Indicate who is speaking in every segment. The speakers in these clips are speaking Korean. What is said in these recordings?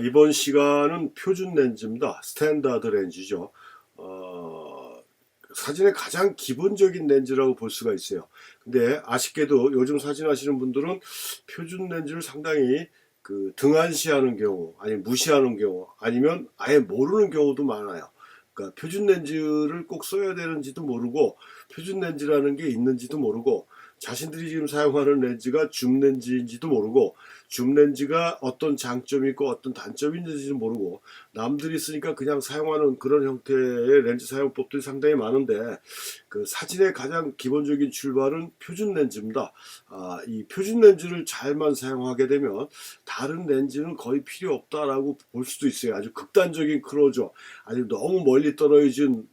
Speaker 1: 이번 시간은 표준 렌즈입니다. 스탠다드 렌즈죠. 사진의 가장 기본적인 렌즈라고 볼 수가 있어요. 근데 아쉽게도 요즘 사진 하시는 분들은 표준 렌즈를 상당히 등한시하는 경우, 아니면 무시하는 경우, 아니면 아예 모르는 경우도 많아요. 그러니까 표준 렌즈를 꼭 써야 되는지도 모르고, 표준 렌즈라는 게 있는지도 모르고, 자신들이 지금 사용하는 렌즈가 줌 렌즈인지도 모르고, 줌 렌즈가 어떤 장점이 있고 어떤 단점이 있는지도 모르고, 남들이 쓰니까 그냥 사용하는 그런 형태의 렌즈 사용법들이 상당히 많은데, 사진의 가장 기본적인 출발은 표준 렌즈입니다. 이 표준 렌즈를 잘만 사용하게 되면 다른 렌즈는 거의 필요 없다라고 볼 수도 있어요. 아주 극단적인 크로저, 아주 너무 멀리 떨어진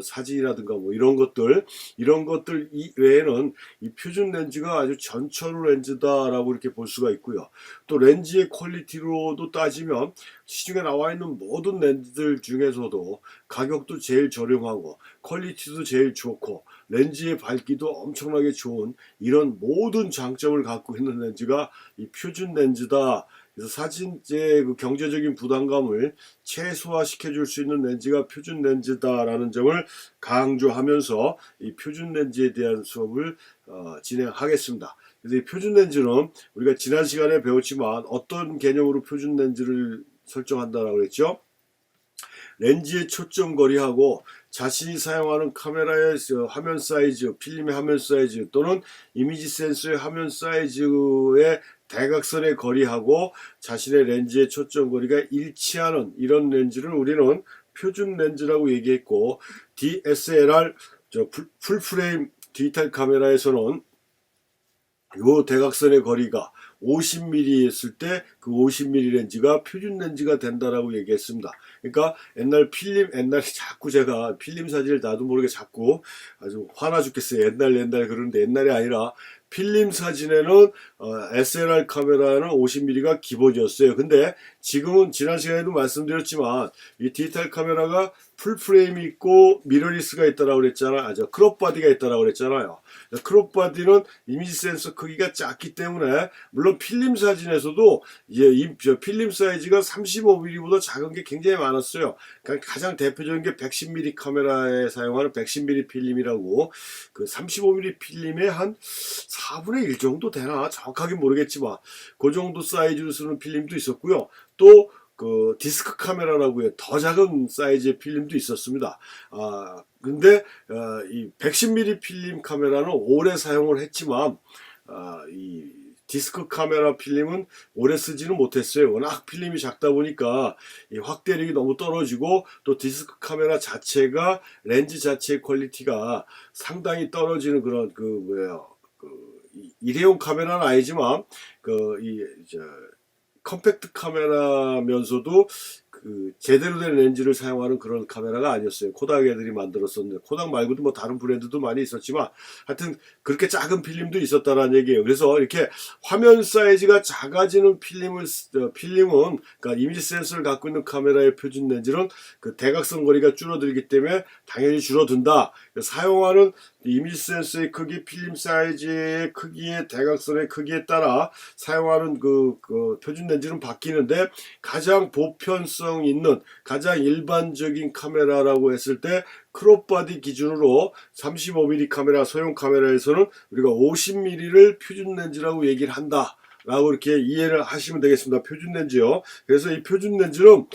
Speaker 1: 사진이라든가 이런 것들 외에는 이 표준 렌즈가 아주 전천후 렌즈다라고 이렇게 볼 수가 있고요. 또 렌즈의 퀄리티로도 따지면 시중에 나와 있는 모든 렌즈들 중에서도 가격도 제일 저렴하고 퀄리티도 제일 좋고 렌즈의 밝기도 엄청나게 좋은 이런 모든 장점을 갖고 있는 렌즈가 이 표준 렌즈다. 그래서 사진의 경제적인 부담감을 최소화시켜 줄 수 있는 렌즈가 표준 렌즈다라는 점을 강조하면서 이 표준 렌즈에 대한 수업을 진행하겠습니다. 그래서 이 표준 렌즈는 우리가 지난 시간에 배웠지만 어떤 개념으로 표준 렌즈를 설정한다라고 그랬죠? 렌즈의 초점 거리하고 자신이 사용하는 카메라의 화면 사이즈, 필름의 화면 사이즈 또는 이미지 센서의 화면 사이즈의 대각선의 거리하고 자신의 렌즈의 초점 거리가 일치하는 이런 렌즈를 우리는 표준 렌즈라고 얘기했고, DSLR 풀프레임 디지털 카메라에서는 요 대각선의 거리가 50mm였을 때 그 50mm 렌즈가 표준 렌즈가 된다라고 얘기했습니다. 그러니까 옛날에 자꾸 제가 필름 사진을 나도 모르게 자꾸 아주 화나 죽겠어요. 옛날 그러는데 옛날이 아니라 필름 사진에는 SLR 카메라는 50mm가 기본이었어요. 근데 지금은 지난 시간에도 말씀드렸지만 이 디지털 카메라가 풀프레임이 있고 미러리스가 있다라고 그랬잖아요. 크롭 바디가 있다라고 그랬잖아요. 크롭 바디는 이미지 센서 크기가 작기 때문에 물론 필름 사진에서도 필름 사이즈가 35mm보다 작은 게 굉장히 많았어요. 그러니까 가장 대표적인 게 110mm 카메라에 사용하는 110mm 필름이라고, 그 35mm 필름의 한 4분의 1 정도 되나 정확하게 모르겠지만 그 정도 사이즈로 쓰는 필름도 있었고요. 또 디스크 카메라라고 해요. 더 작은 사이즈의 필름도 있었습니다. 근데 이 110mm 필름 카메라는 오래 사용을 했지만 이 디스크 카메라 필름은 오래 쓰지는 못했어요. 워낙 필름이 작다 보니까 이 확대력이 너무 떨어지고 또 디스크 카메라 자체가 렌즈 자체의 퀄리티가 상당히 떨어지는 그런 일회용 카메라는 아니지만 컴팩트 카메라면서도 제대로 된 렌즈를 사용하는 그런 카메라가 아니었어요. 코닥 애들이 만들었었는데, 코닥 말고도 뭐 다른 브랜드도 많이 있었지만 하여튼 그렇게 작은 필름도 있었다라는 얘기예요. 그래서 이렇게 화면 사이즈가 작아지는 필름은 그러니까 이미지 센서를 갖고 있는 카메라의 표준 렌즈는 그 대각선 거리가 줄어들기 때문에 당연히 줄어든다. 사용하는 이미지 센서의 크기, 필름 사이즈의 크기의 대각선의 크기에 따라 사용하는 표준 렌즈는 바뀌는데, 가장 보편성 있는 가장 일반적인 카메라라고 했을 때 크롭 바디 기준으로 35mm 카메라, 소형 카메라에서는 우리가 50mm를 표준 렌즈라고 얘기를 한다 라고 이렇게 이해를 하시면 되겠습니다. 표준 렌즈요. 그래서 이 표준 렌즈는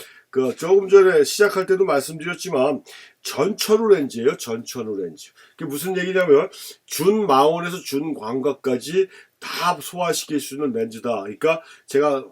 Speaker 1: 조금 전에 시작할 때도 말씀드렸지만 전천후 렌즈예요. 전천후 렌즈. 그게 무슨 얘기냐면 준망원에서 준광각까지 다 소화시킬 수 있는 렌즈다. 그러니까 제가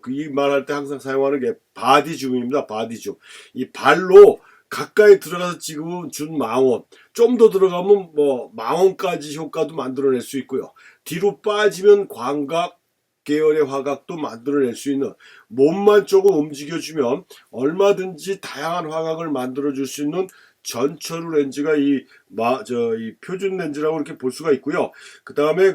Speaker 1: 이 말할 때 항상 사용하는 게 바디줌입니다. 바디줌. 이 발로 가까이 들어가서 찍으면 준망원, 좀 더 들어가면 망원까지 효과도 만들어낼 수 있고요. 뒤로 빠지면 광각 계열의 화각도 만들어낼 수 있는, 몸만 조금 움직여주면 얼마든지 다양한 화각을 만들어줄 수 있는 전천후 렌즈가 이 표준 렌즈라고 이렇게 볼 수가 있고요. 그 다음에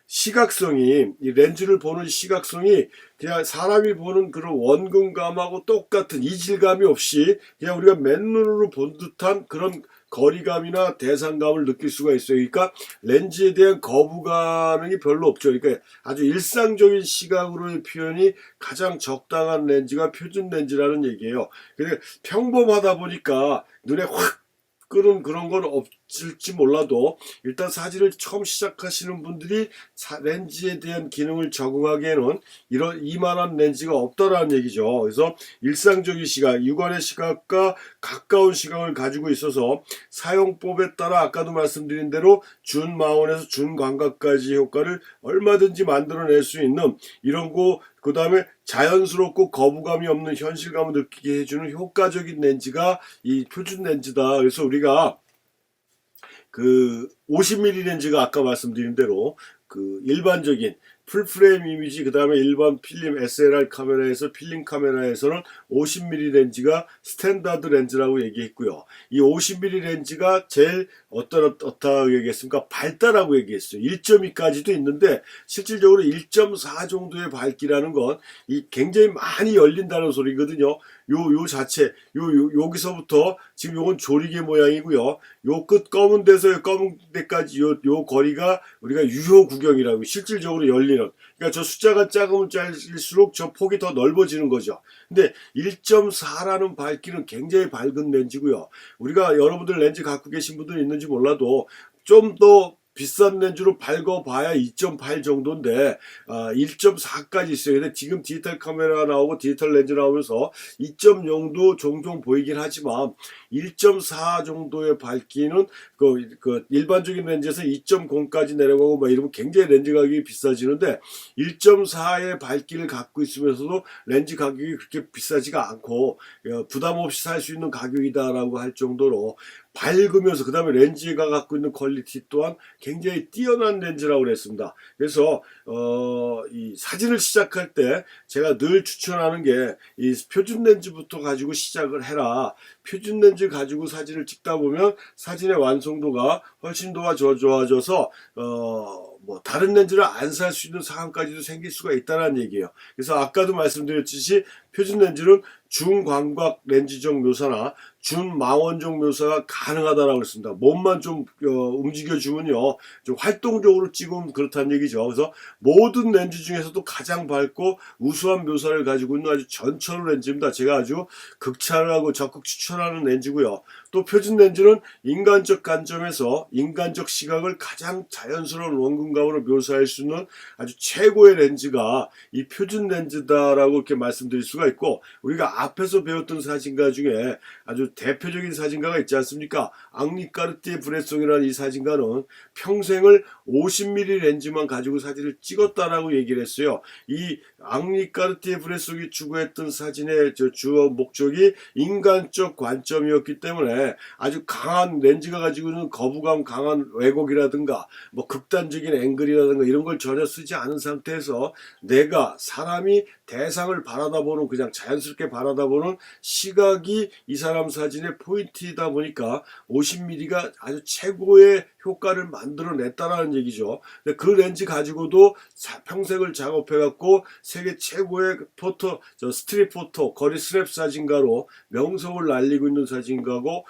Speaker 1: 시각성이, 이 렌즈를 보는 시각성이 그냥 사람이 보는 그런 원근감하고 똑같은 이질감이 없이 그냥 우리가 맨눈으로 본 듯한 그런 거리감이나 대상감을 느낄 수가 있어요. 그러니까 렌즈에 대한 거부감이 별로 없죠. 그러니까 아주 일상적인 시각으로의 표현이 가장 적당한 렌즈가 표준 렌즈라는 얘기예요. 근데 평범하다 보니까 눈에 확 끄는 그런 건 없을지 몰라도 일단 사진을 처음 시작하시는 분들이 렌즈에 대한 기능을 적응하기에는 이만한 렌즈가 없다라는 얘기죠. 그래서 일상적인 시각, 육안의 시각과 가까운 시각을 가지고 있어서 사용법에 따라 아까도 말씀드린 대로 준마원에서 준광각까지 효과를 얼마든지 만들어낼 수 있는 이런 거, 그 다음에 자연스럽고 거부감이 없는 현실감을 느끼게 해주는 효과적인 렌즈가 이 표준 렌즈다. 그래서 우리가 그 50mm 렌즈가 아까 말씀드린 대로 그 일반적인 풀프레임 이미지, 그 다음에 일반 필름 SLR 카메라에서 필름 카메라에서는 50mm 렌즈가 스탠다드 렌즈라고 얘기했고요. 이 50mm 렌즈가 제일 어떻다고 얘기했습니까? 밝다라고 얘기했어요. 1.2까지도 있는데 실질적으로 1.4 정도의 밝기라는 건 이 굉장히 많이 열린다는 소리거든요. 요 자체 여기서부터 지금 요건 조리개 모양이고요. 요 끝 검은 데서 검은 데까지 요 거리가 우리가 유효 구경이라고 실질적으로 열리는. 그러니까 저 숫자가 작으면 작을수록 저 폭이 더 넓어지는 거죠. 근데 1.4라는 밝기는 굉장히 밝은 렌즈고요. 우리가 여러분들 렌즈 갖고 계신 분들 있는지 몰라도 좀 더 비싼 렌즈로 밝아봐야 2.8 정도인데 1.4까지 있어요. 근데 지금 디지털 카메라 나오고 디지털 렌즈 나오면서 2.0도 종종 보이긴 하지만 1.4 정도의 밝기는 그 일반적인 렌즈에서 2.0까지 내려가고 막 이러면 굉장히 렌즈 가격이 비싸지는데 1.4의 밝기를 갖고 있으면서도 렌즈 가격이 그렇게 비싸지가 않고 부담 없이 살 수 있는 가격이다라고 할 정도로 밝으면서, 그 다음에 렌즈가 갖고 있는 퀄리티 또한 굉장히 뛰어난 렌즈라고 그랬습니다. 그래서 이 사진을 시작할 때 제가 늘 추천하는 게 이 표준 렌즈부터 가지고 시작을 해라. 표준 렌즈 가지고 사진을 찍다 보면 사진의 완성도가 훨씬 더 좋아져서 뭐 다른 렌즈를 안 살 수 있는 상황까지도 생길 수가 있다는 얘기예요. 그래서 아까도 말씀드렸듯이 표준 렌즈는 중광각 렌즈적 묘사나 준망원적 묘사가 가능하다라고 했습니다. 몸만 좀 움직여주면요, 좀 활동적으로 찍으면 그렇다는 얘기죠. 그래서 모든 렌즈 중에서도 가장 밝고 우수한 묘사를 가지고 있는 아주 전철 렌즈입니다. 제가 아주 극찬하고 적극 추천하는 렌즈고요. 또 표준 렌즈는 인간적 관점에서 인간적 시각을 가장 자연스러운 원근감으로 묘사할 수 있는 아주 최고의 렌즈가 이 표준 렌즈다라고 이렇게 말씀드릴 수가 있고, 우리가 앞에서 배웠던 사진가 중에 아주 대표적인 사진가가 있지 않습니까? 앙리 까르띠에 브레송이라는 이 사진가는 평생을 50mm 렌즈만 가지고 사진을 찍었다라고 얘기를 했어요. 이 앙리 까르띠에 브레송이 추구했던 사진의 주요 목적이 인간적 관점이었기 때문에 아주 강한 렌즈가 가지고 있는 거부감 강한 왜곡이라든가 뭐 극단적인 앵글이라든가 이런 걸 전혀 쓰지 않은 상태에서 내가 사람이 대상을 바라다보는, 그냥 자연스럽게 바라다보는 시각이 이 사람 사진의 포인트이다 보니까 50mm가 아주 최고의 효과를 만들어냈다라는 얘기죠. 그 렌즈 가지고도 평생을 작업해갖고 세계 최고의 스트릿 포토, 거리 스냅 사진가로 명성을 날리고 있는 사진가고,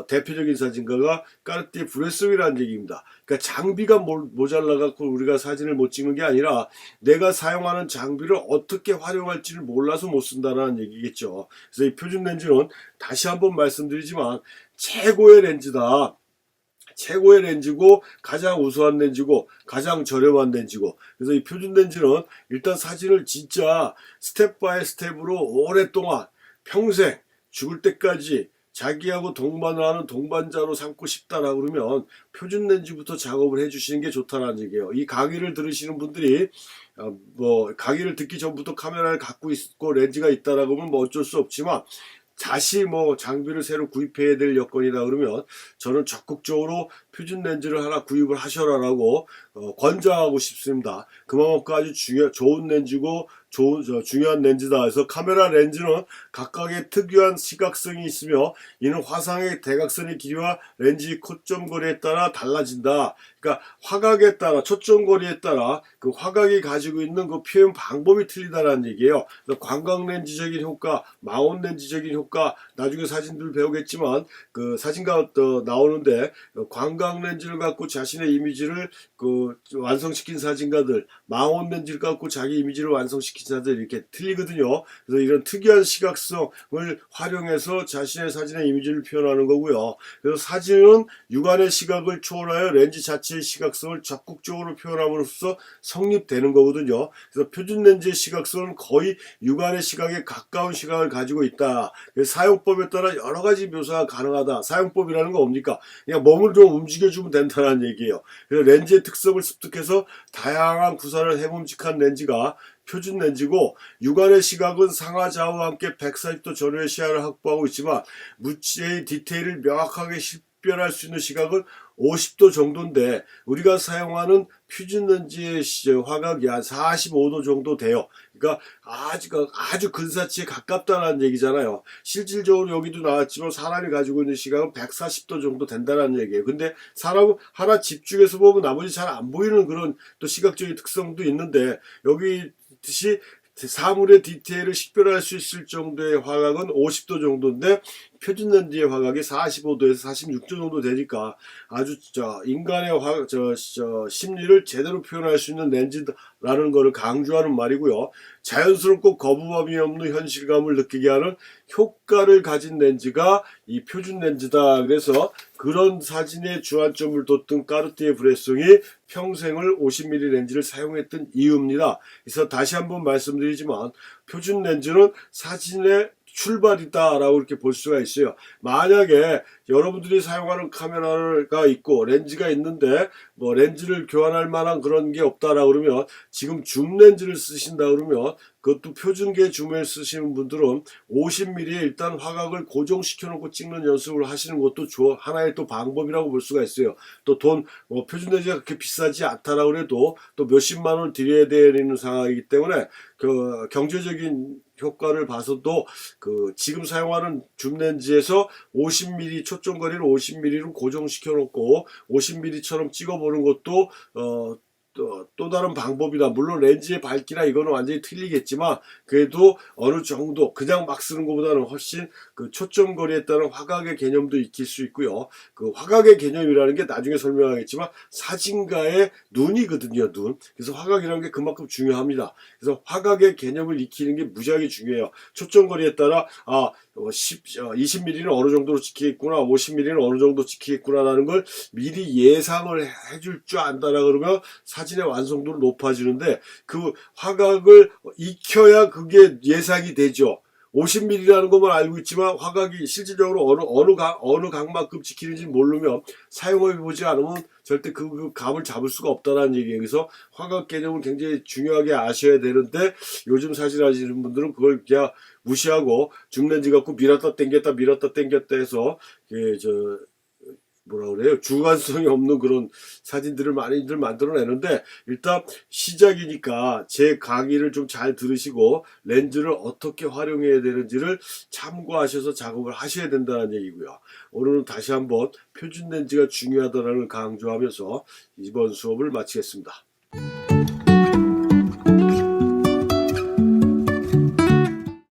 Speaker 1: 대표적인 사진가가 까르띠에 브레송이라는 얘기입니다. 그러니까 장비가 모자라갖고 우리가 사진을 못 찍는 게 아니라 내가 사용하는 장비를 어떻게 활용할지를 몰라서 못 쓴다는 얘기겠죠. 그래서 이 표준 렌즈는 다시 한번 말씀드리지만 최고의 렌즈다. 최고의 렌즈고 가장 우수한 렌즈고 가장 저렴한 렌즈고, 그래서 이 표준 렌즈는 일단 사진을 진짜 스텝 바이 스텝으로 오랫동안 평생 죽을 때까지 자기하고 동반을 하는 동반자로 삼고 싶다라고 그러면 표준 렌즈부터 작업을 해주시는 게 좋다는 얘기예요. 이 강의를 들으시는 분들이 뭐 강의를 듣기 전부터 카메라를 갖고 있고 렌즈가 있다라고 하면 뭐 어쩔 수 없지만, 다시 뭐 장비를 새로 구입해야 될 여건이다 그러면 저는 적극적으로 표준 렌즈를 하나 구입을 하셔라라고 권장하고 싶습니다. 그만큼 아주 좋은 렌즈고 중요한 렌즈다. 그래서 카메라 렌즈는 각각의 특유한 시각성이 있으며 이는 화상의 대각선의 길이와 렌즈의 초점거리에 따라 달라진다. 그러니까 화각에 따라, 초점거리에 따라 그 화각이 가지고 있는 그 표현 방법이 틀리다라는 얘기예요. 그래서 광각 렌즈적인 효과, 망원 렌즈적인 효과, 나중에 사진들 배우겠지만 그 사진가 나오는데 광각 렌즈를 갖고 자신의 이미지를 완성시킨 사진가들, 망원 렌즈를 갖고 자기 이미지를 완성시킨 사진들 이렇게 틀리거든요. 그래서 이런 특이한 시각성을 활용해서 자신의 사진의 이미지를 표현하는 거고요. 그래서 사진은 육안의 시각을 초월하여 렌즈 자체의 시각성을 적극적으로 표현함으로써 성립되는 거거든요. 그래서 표준 렌즈의 시각성은 거의 육안의 시각에 가까운 시각을 가지고 있다. 사용법에 따라 여러 가지 묘사가 가능하다. 사용법이라는 건 뭡니까? 그냥 몸을 좀 움직여주면 된다는 얘기예요. 그래서 렌즈의 특성을 습득해서 다양한 구사를 해봄직한 렌즈가 표준 렌즈고, 육안의 시각은 상하 좌우와 함께 140도 전후의 시야를 확보하고 있지만 물체의 디테일을 명확하게 식별할 수 있는 시각은 50도 정도인데, 우리가 사용하는 표준 렌즈의 화각이 한 45도 정도 돼요. 그러니까 아주 근사치에 가깝다는 얘기잖아요. 실질적으로 여기도 나왔지만 사람이 가지고 있는 시각은 140도 정도 된다는 얘기예요. 근데 사람은 하나 집중해서 보면 나머지 잘 안 보이는 그런 또 시각적인 특성도 있는데, 여기 듯이 사물의 디테일을 식별할 수 있을 정도의 화각은 50도 정도인데 표준 렌즈의 화각이 45도에서 46도 정도 되니까 아주 인간의 심리를 제대로 표현할 수 있는 렌즈라는 것을 강조하는 말이고요. 자연스럽고 거부감이 없는 현실감을 느끼게 하는 효과를 가진 렌즈가 이 표준 렌즈다. 그래서 그런 사진의 주안점을 뒀던 까르띠에 브레송이 평생을 50mm 렌즈를 사용했던 이유입니다. 그래서 다시 한번 말씀드리지만 표준 렌즈는 사진의 출발이다라고 이렇게 볼 수가 있어요. 만약에 여러분들이 사용하는 카메라가 있고 렌즈가 있는데 뭐 렌즈를 교환할 만한 그런 게 없다라고 그러면, 지금 줌 렌즈를 쓰신다 그러면 그것도 표준계 줌을 쓰시는 분들은 50mm에 일단 화각을 고정시켜 놓고 찍는 연습을 하시는 것도 하나의 또 방법이라고 볼 수가 있어요. 또 표준 렌즈가 그렇게 비싸지 않다라고 해도 또 몇십만 원을 들여야 되는 상황이기 때문에 그 경제적인 효과를 봐서도 지금 사용하는 줌 렌즈에서 50mm 초점거리를 50mm로 고정시켜 놓고 50mm처럼 찍어보는 것도 또 다른 방법이다. 물론 렌즈의 밝기나 이거는 완전히 틀리겠지만 그래도 어느 정도 그냥 막 쓰는 것보다는 훨씬 그 초점거리에 따른 화각의 개념도 익힐 수 있고요. 그 화각의 개념이라는 게 나중에 설명하겠지만 사진가의 눈이거든요. 눈. 그래서 화각이라는 게 그만큼 중요합니다. 그래서 화각의 개념을 익히는 게 무지하게 중요해요. 초점거리에 따라 20mm는 어느 정도로 찍히겠구나, 50mm는 어느 정도 찍히겠구나라는 걸 미리 예상을 해줄 줄 안다라 그러면 사진의 완성도는 높아지는데, 그 화각을 익혀야 그게 예상이 되죠. 50mm라는 것만 알고 있지만 화각이 실질적으로 어느 각만큼 찍히는지 모르면 사용해 보지 않으면 절대 그 감을 잡을 수가 없다는 얘기예요. 그래서 화각 개념을 굉장히 중요하게 아셔야 되는데, 요즘 사진 하시는 분들은 그걸 그냥 무시하고 줌렌즈 갖고 밀었다 당겼다 해서 뭐라 그래요? 주관성이 없는 그런 사진들을 많이들 만들어내는데, 일단 시작이니까 제 강의를 좀 잘 들으시고 렌즈를 어떻게 활용해야 되는지를 참고하셔서 작업을 하셔야 된다는 얘기고요. 오늘은 다시 한번 표준 렌즈가 중요하다는 걸 강조하면서 이번 수업을 마치겠습니다.